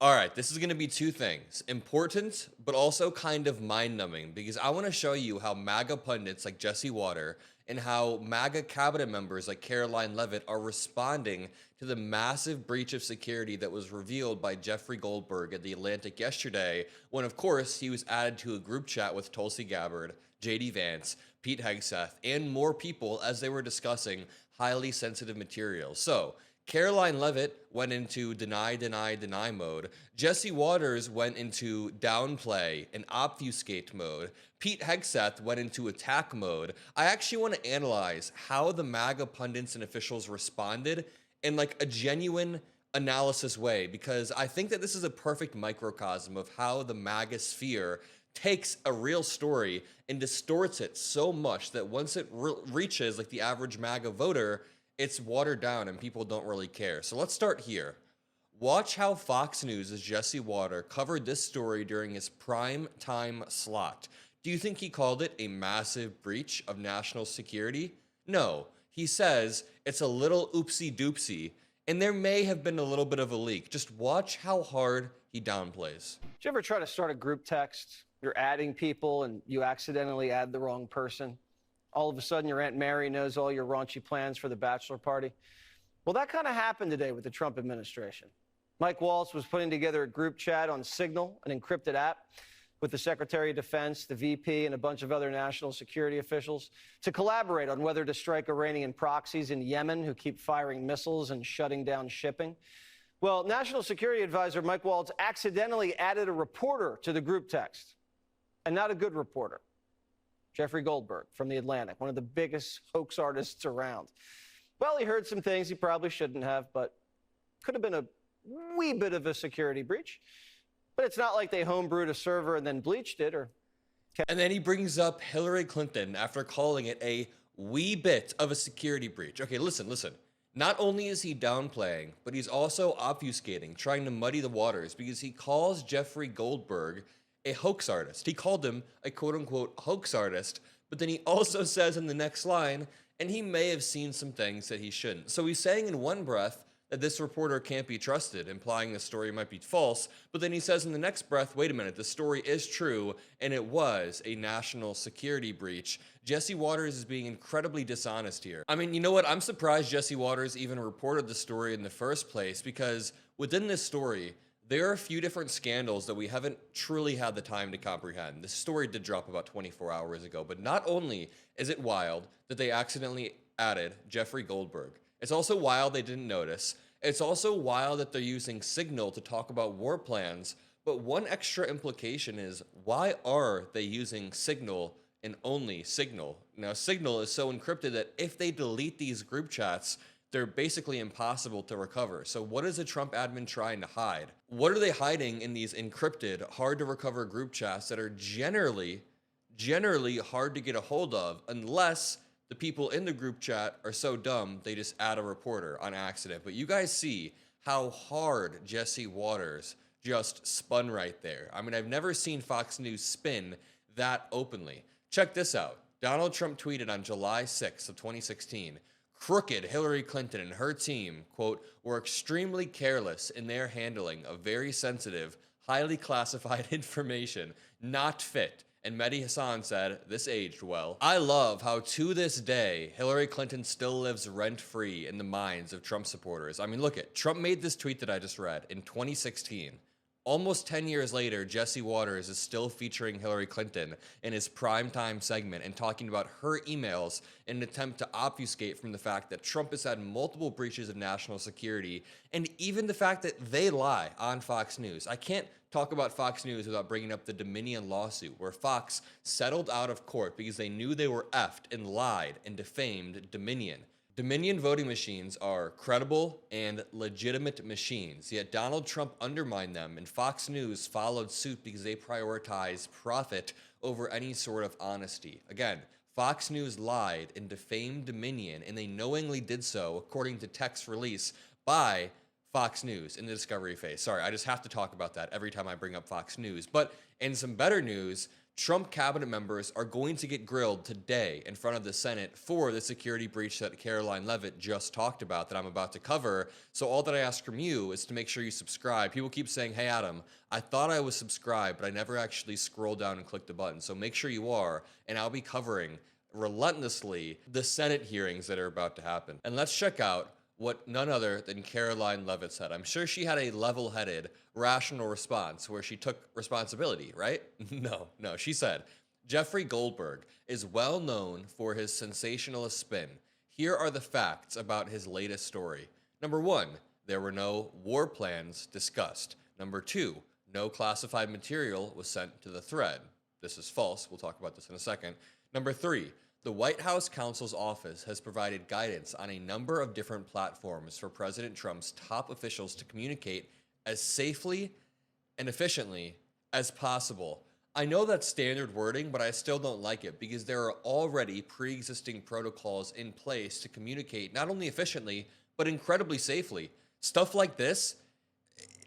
All right, this is going to be two things. Important, but also kind of mind-numbing, because I want to show you how MAGA pundits like Jesse Water and how MAGA cabinet members like Caroline Leavitt are responding to the massive breach of security that was revealed by Jeffrey Goldberg at The Atlantic yesterday, when, of course, he was added to a group chat with Tulsi Gabbard, JD Vance, Pete Hegseth, and more people as they were discussing highly sensitive material. So, Caroline Leavitt went into deny, deny, deny mode. Jesse Waters went into downplay and obfuscate mode. Pete Hegseth went into attack mode. I actually want to analyze how the MAGA pundits and officials responded in like a genuine analysis way, because I think that this is a perfect microcosm of how the MAGA sphere takes a real story and distorts it so much that once it reaches like the average MAGA voter, it's watered down and people don't really care. So let's start here. Watch how Fox News' Jesse Water covered this story during his prime time slot. Do you think he called it a massive breach of national security? No. He says it's a little oopsie doopsie, and there may have been a little bit of a leak. Just watch how hard he downplays. Did you ever try to start a group text? You're adding people and you accidentally add the wrong person. All of a sudden, your Aunt Mary knows all your raunchy plans for the bachelor party. Well, that kind of happened today with the Trump administration. Mike Waltz was putting together a group chat on Signal, an encrypted app, with the Secretary of Defense, the VP, and a bunch of other national security officials to collaborate on whether to strike Iranian proxies in Yemen who keep firing missiles and shutting down shipping. Well, National Security Advisor Mike Waltz accidentally added a reporter to the group text, and not a good reporter. Jeffrey Goldberg from The Atlantic, one of the biggest hoax artists around. Well, he heard some things he probably shouldn't have, but could have been a wee bit of a security breach. But it's not like they homebrewed a server and then bleached it or... And then he brings up Hillary Clinton after calling it a wee bit of a security breach. Okay, listen. Not only is he downplaying, but he's also obfuscating, trying to muddy the waters, because he calls Jeffrey Goldberg a hoax artist. He called him a quote-unquote hoax artist, but then he also says in the next line, and he may have seen some things that he shouldn't. So he's saying in one breath that this reporter can't be trusted, implying the story might be false, but then he says in the next breath, wait a minute, the story is true, and it was a national security breach. Jesse Waters is being incredibly dishonest here. I mean, you know what? I'm surprised Jesse Waters even reported the story in the first place, because within this story, there are a few different scandals that we haven't truly had the time to comprehend. This story did drop about 24 hours ago, but not only is it wild that they accidentally added Jeffrey Goldberg, it's also wild they didn't notice. It's also wild that they're using Signal to talk about war plans, but one extra implication is, why are they using Signal and only Signal? Now, Signal is so encrypted that if they delete these group chats, they're basically impossible to recover. So what is a Trump admin trying to hide? What are they hiding in these encrypted, hard to recover group chats that are generally hard to get a hold of, unless the people in the group chat are so dumb they just add a reporter on accident? But you guys see how hard Jesse Waters just spun right there. I mean, I've never seen Fox News spin that openly. Check this out. Donald Trump tweeted on July 6th of 2016, crooked Hillary Clinton and her team, quote, were extremely careless in their handling of very sensitive, highly classified information, not fit. And Mehdi Hassan said, this aged well. I love how to this day, Hillary Clinton still lives rent-free in the minds of Trump supporters. I mean, look at, Trump made this tweet that I just read in 2016. Almost 10 years later, Jesse Waters is still featuring Hillary Clinton in his primetime segment and talking about her emails in an attempt to obfuscate from the fact that Trump has had multiple breaches of national security, and even the fact that they lie on Fox News. I can't talk about Fox News without bringing up the Dominion lawsuit, where Fox settled out of court because they knew they were effed and lied and defamed Dominion. Dominion voting machines are credible and legitimate machines, yet Donald Trump undermined them, and Fox News followed suit because they prioritize profit over any sort of honesty. Again, Fox News lied and defamed Dominion, and they knowingly did so, according to text release by Fox News in the discovery phase. Sorry, I just have to talk about that every time I bring up Fox News. But in some better news, Trump cabinet members are going to get grilled today in front of the Senate for the security breach that Caroline Leavitt just talked about that I'm about to cover. So all that I ask from you is to make sure you subscribe. People keep saying, hey, Adam, I thought I was subscribed, but I never actually scrolled down and clicked the button. So make sure you are, and I'll be covering relentlessly the Senate hearings that are about to happen. And let's check out what none other than Caroline Leavitt said. I'm sure she had a level-headed, rational response where she took responsibility, right? No. She said, Jeffrey Goldberg is well known for his sensationalist spin. Here are the facts about his latest story. Number 1, there were no war plans discussed. Number 2, no classified material was sent to the thread. This is false. We'll talk about this in a second. Number 3, the White House counsel's office has provided guidance on a number of different platforms for President Trump's top officials to communicate as safely and efficiently as possible. I know that's standard wording, but I still don't like it because there are already pre-existing protocols in place to communicate not only efficiently, but incredibly safely. Stuff like this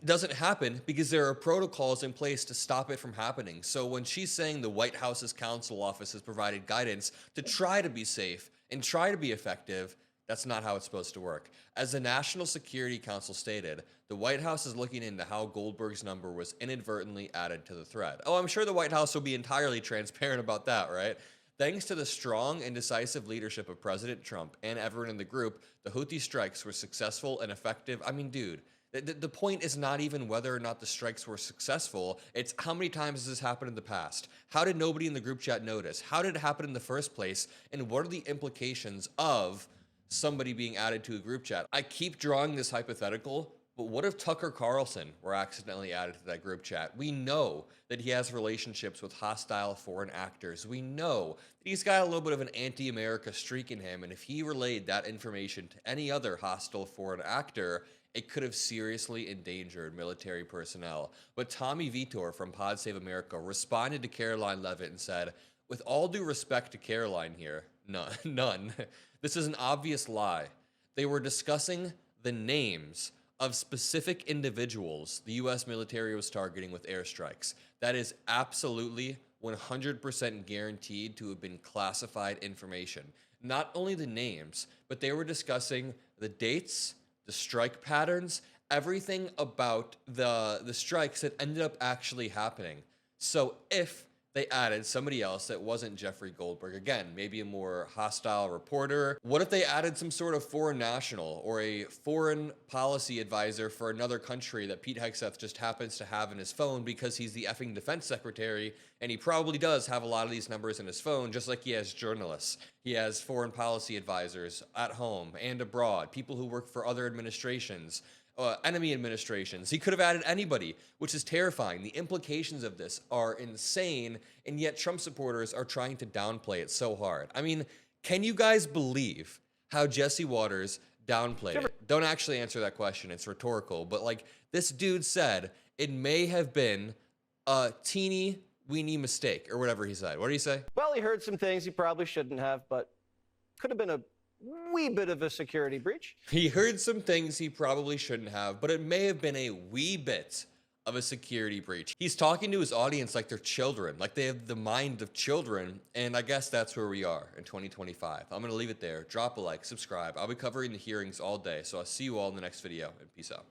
doesn't happen because there are protocols in place to stop it from happening. So when she's saying the White House's counsel office has provided guidance to try to be safe and try to be effective, that's not how it's supposed to work. As the National Security Council stated, the White House is looking into how Goldberg's number was inadvertently added to the thread. Oh, I'm sure the White House will be entirely transparent about that, right? Thanks to the strong and decisive leadership of President Trump and everyone in the group, the Houthi strikes were successful and effective. I mean, dude, the point is not even whether or not the strikes were successful. It's how many times has this happened in the past? How did nobody in the group chat notice? How did it happen in the first place? And what are the implications of somebody being added to a group chat? I keep drawing this hypothetical, but what if Tucker Carlson were accidentally added to that group chat? We know that he has relationships with hostile foreign actors. We know that he's got a little bit of an anti-America streak in him, and if he relayed that information to any other hostile foreign actor, it could have seriously endangered military personnel. But Tommy Vitor from Pod Save America responded to Caroline Leavitt and said, with all due respect to Caroline here, none. This is an obvious lie. They were discussing the names of specific individuals the U.S. military was targeting with airstrikes. That is absolutely 100% guaranteed to have been classified information. Not only the names, but they were discussing the dates, the strike patterns, everything about the strikes that ended up actually happening. So if they added somebody else that wasn't Jeffrey Goldberg, again, maybe a more hostile reporter, what if they added some sort of foreign national or a foreign policy advisor for another country that Pete Hegseth just happens to have in his phone because he's the effing defense secretary, and he probably does have a lot of these numbers in his phone, just like he has journalists. He has foreign policy advisors at home and abroad, people who work for other administrations, enemy administrations. He could have added anybody, which is terrifying. The implications of this are insane, and yet Trump supporters are trying to downplay it so hard. I mean, can you guys believe how Jesse Waters downplayed it? Don't actually answer that question. It's rhetorical. But like this dude said, it may have been a teeny weeny mistake or whatever he said. What did he say? Well, he heard some things he probably shouldn't have, but could have been a wee bit of a security breach. He heard some things he probably shouldn't have, but it may have been a wee bit of a security breach. He's talking to his audience like they're children, like they have the mind of children, and I guess that's where we are in 2025. I'm going to leave it there. Drop a like, subscribe. I'll be covering the hearings all day, so I'll see you all in the next video, and peace out.